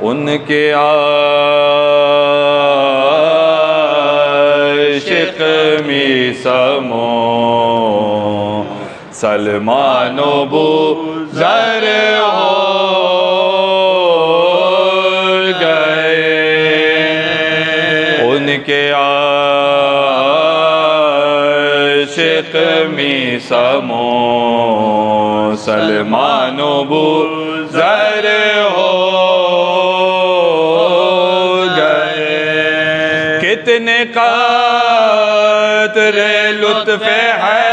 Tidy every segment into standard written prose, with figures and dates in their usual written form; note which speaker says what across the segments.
Speaker 1: ان کے عاشق می سمو سلمان و بوذر ہو گئے، ان کے عاشق می سمو سلمان و بوذر ہو گئے، کتنے قطرے لطف ہے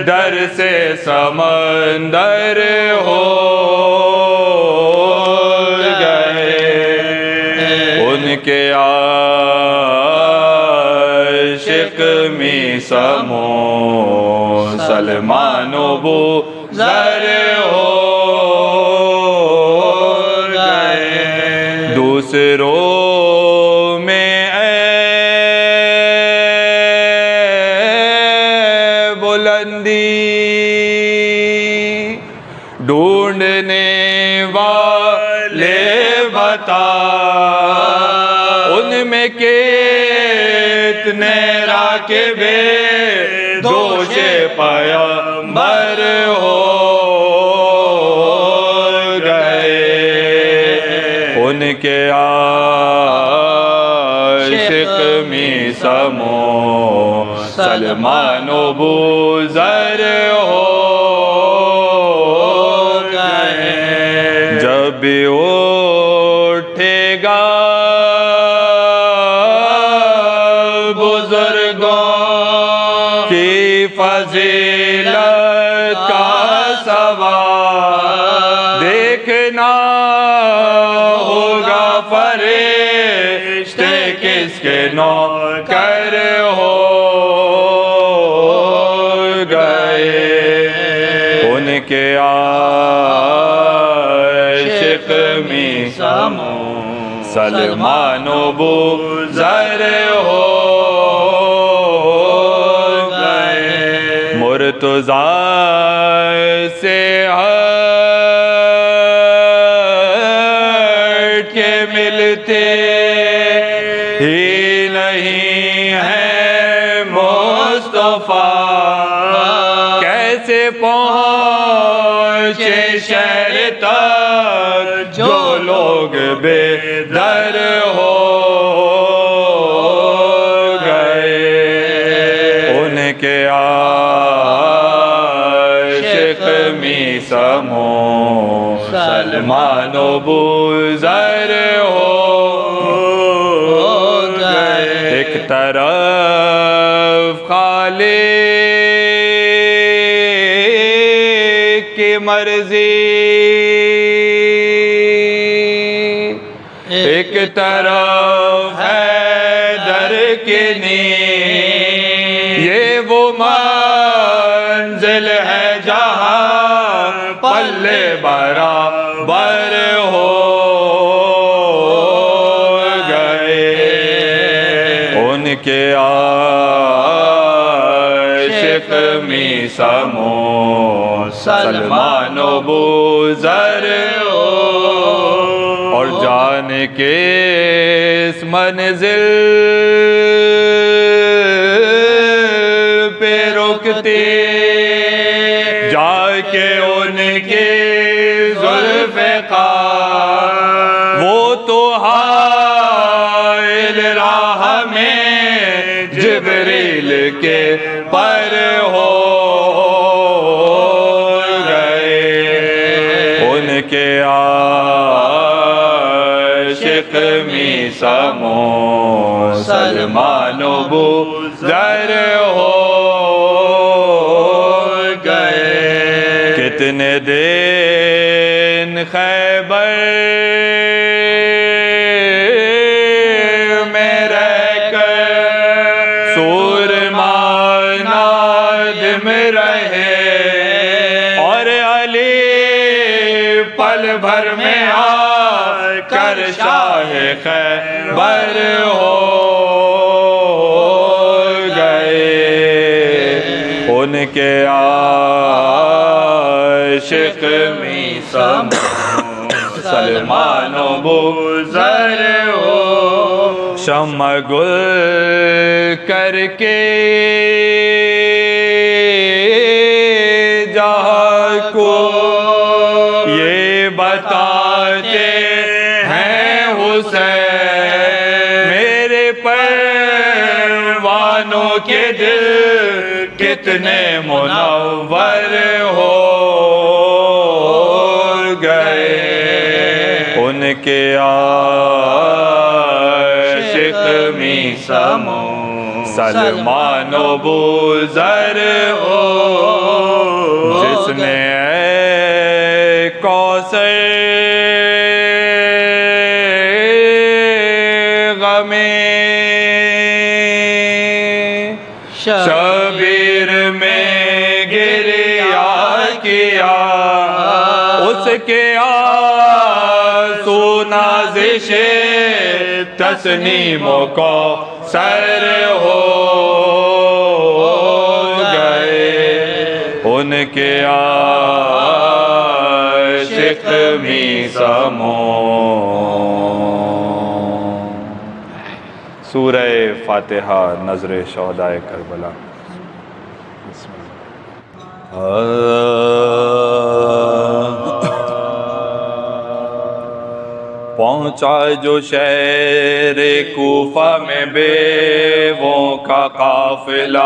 Speaker 1: در سے سمندر ہو گئے، ان کے عاشق می سمو سلمان و بوذر ہو گئے، دوسروں میں بلندی ڈھونڈنے والے بتا، ان میں کتنے راکبے دوش پیغمبر ہو گئے، ان کے عاشق می سمو سلمان و بوذر ہو گئے، جب بھی اٹھے گا بزرگوں کی فضیلت کا سوال دیکھنا ہوگا، فرشتے کس کے نوکر ہو گئے، ان کے عاشق می سمو سلمان و بوذر ہو گئے، مرتضیٰ سے ہٹ کے ملتے ہی نہیں ہے مصطفیٰ، کیسے پہنچے شہر تک جو لوگ بے در ہو گئے، ان کے عاشق می سمو سلمان و بوذر ہو گئے، ایک طرف خالق کی مرضی، ایک طرف ہے در کی نیند، یہ وہ منزل ہے جہاں پلے برابر ہو گئے، ان کے عاشق می سمو سلمان و بوذر ہو، اور جان کے اس منزل پہ رکتے جا کے ان کے ذوالفقار، وہ تو حائل راہ میں جبریل کے پر ہو گئے، ان کے عاشق می سمو سلمان و بوذر ہو گئے، کتنے دن خیبر میں رہ کر سورما نادم رہے، اور علی پل بھر میں آ کر شاہ خیبر ہو گئے، ان کے شکمی سلمان و بوذر ہو شمع گل کر کے جہاں کو یہ بتاتے ہیں حسین میرے پروانوں کے دل کتنے منور ہو گئے ان کے عاشق می سلمان و بوذر ہو جس نے کوثر غمیں شبیر میں گریا کیا اس کے آنسو نازش تسنیم کو سر ہو گئے ان کے عاشق می سورہ فاتحہ نظر شہدائے کربلا پہنچا جو شہر کوفہ میں بیووں کا قافلہ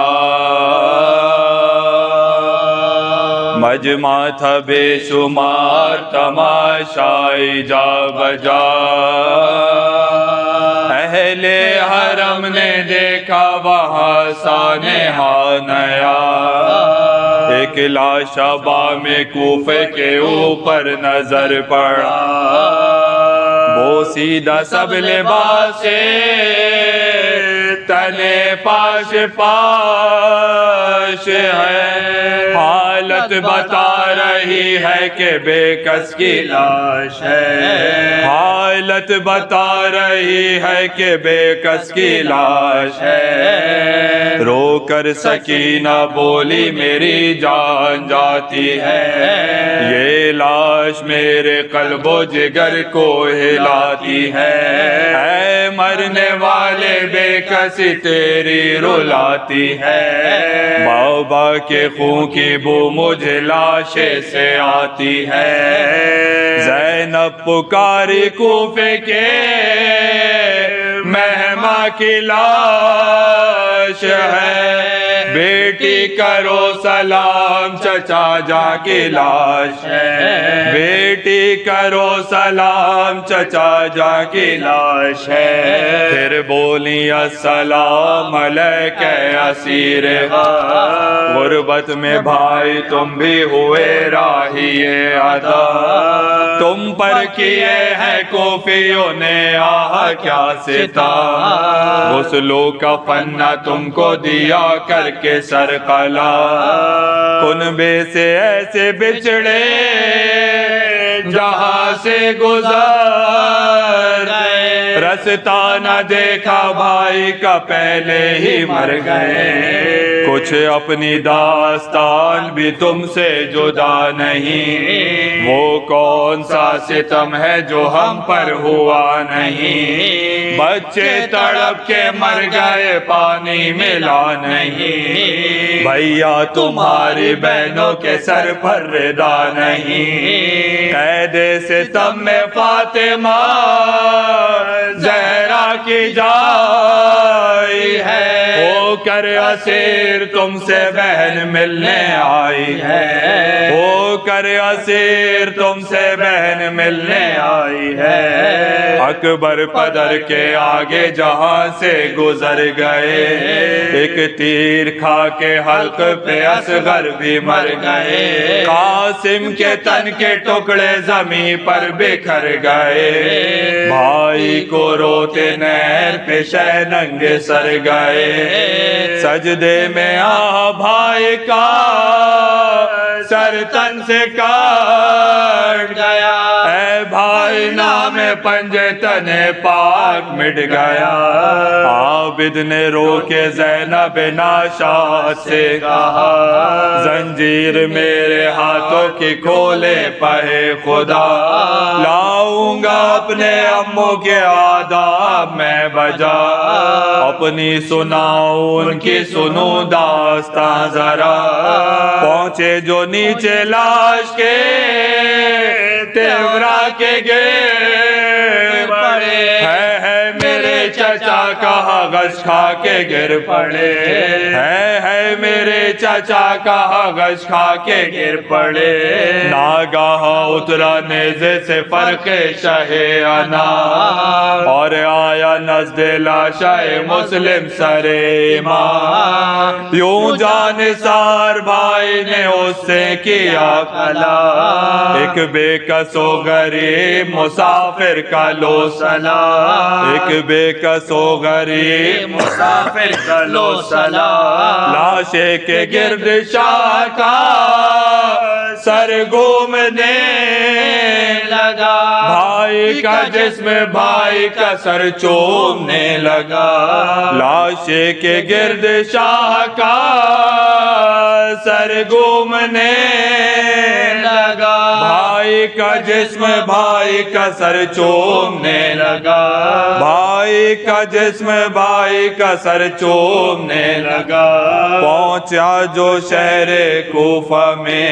Speaker 1: مجمع تھا بے شمار تماشائی جا بجا اہل حرم نے دیکھا وہاں سانحہ نیا ایک لاش بام کوفے کے اوپر نظر پڑا بوسیدہ سب لباس تنے پاش پاش ہے حالت بتا رہی ہے کہ بے کس کی لاش ہے حالت بتا رہی ہے کہ بے کس کی لاش ہے رو کر سکینہ بولی میری جان جاتی ہے یہ لاش میرے قلب و جگر کو ہلاتی ہے اے مرنے والے بے کسی تیری رلاتی ہے بابا کے خون کی بو مجھے لاشے سے آتی ہے زینب پکاری کوفے کے مہما کی لاش ہے بیٹی کرو سلام چچا جا کی لاش ہے بیٹی کرو سلام چچا جا کی لاش ہے پھر بولی السلام علیک اسیر غربت میں بھائی تم بھی ہوئے راہی ادا تم پر کیے ہیں کوفیوں نے آہ کیا ستا غسلوں کا فنہ تم کو دیا کر کے سر قلا کنبے سے ایسے بچھڑے جہاں سے گزر رستا نہ دیکھا بھائی کا پہلے ہی مر گئے کچھ اپنی داستان بھی تم سے جدا نہیں وہ کون سا ستم ہے جو ہم پر ہوا نہیں بچے تڑپ کے مر گئے پانی ملا نہیں بھیا تمہاری بہنوں کے سر پر ردا نہیں قید ستم میں فاطمہ زہرا کی جائی ہے ہو کر اسیر تم سے بہن ملنے آئی ہے ہو کر اسیر تم سے بہن ملنے آئی ہے اکبر پدر کے آگے جہاں سے گزر گئے ایک تیر کھا کے حلق پہ اصغر بھی مر گئے قاسم کے تن کے ٹکڑے زمین پر بکھر گئے بھائی کو روتے نہر پہ شہ ننگے سر گئے سجدے میں آ بھائی کا سر تن سے کاٹ گیا ہے بھائی نام پنجے تنے پاک مٹ گیا عابد نے رو کے زینب ناشاد سے کہا زنجیر میرے ہاتھوں کی کھولے پہے خدا لاؤں گا اپنے اموں کے آداب میں بجا اپنی سناؤں ان کی سنوں داستان ذرا پہنچے جو نیچے لاش کے تیورا کے گر پڑے ہے میرے چچا کا غش کھا کے گر پڑے ہے میرے چچا کا غش کھا کے گر پڑے ناگاہ اترا نیزے سے فرق شہ انا اور آیا نزد لاشہ مسلم سر امام یوں جانثار بھائی نے اس سے کیا کلا ایک بے کس و غریب مسافر کا لو سلام ایک بے کس و غریب مسافر کا لو سلام لاشے کے گرد شاہ کا سر گھومنے لگا بھائی کا جسم بھائی کا سر چومنے لگا لاشے کے گرد شاہ کا سر گھومنے لگا بھائی کا جسم بھائی کا سر چومنے لگا بھائی کا جسم بھائی کا سر چومنے لگا پہنچا جو شہر کوفہ میں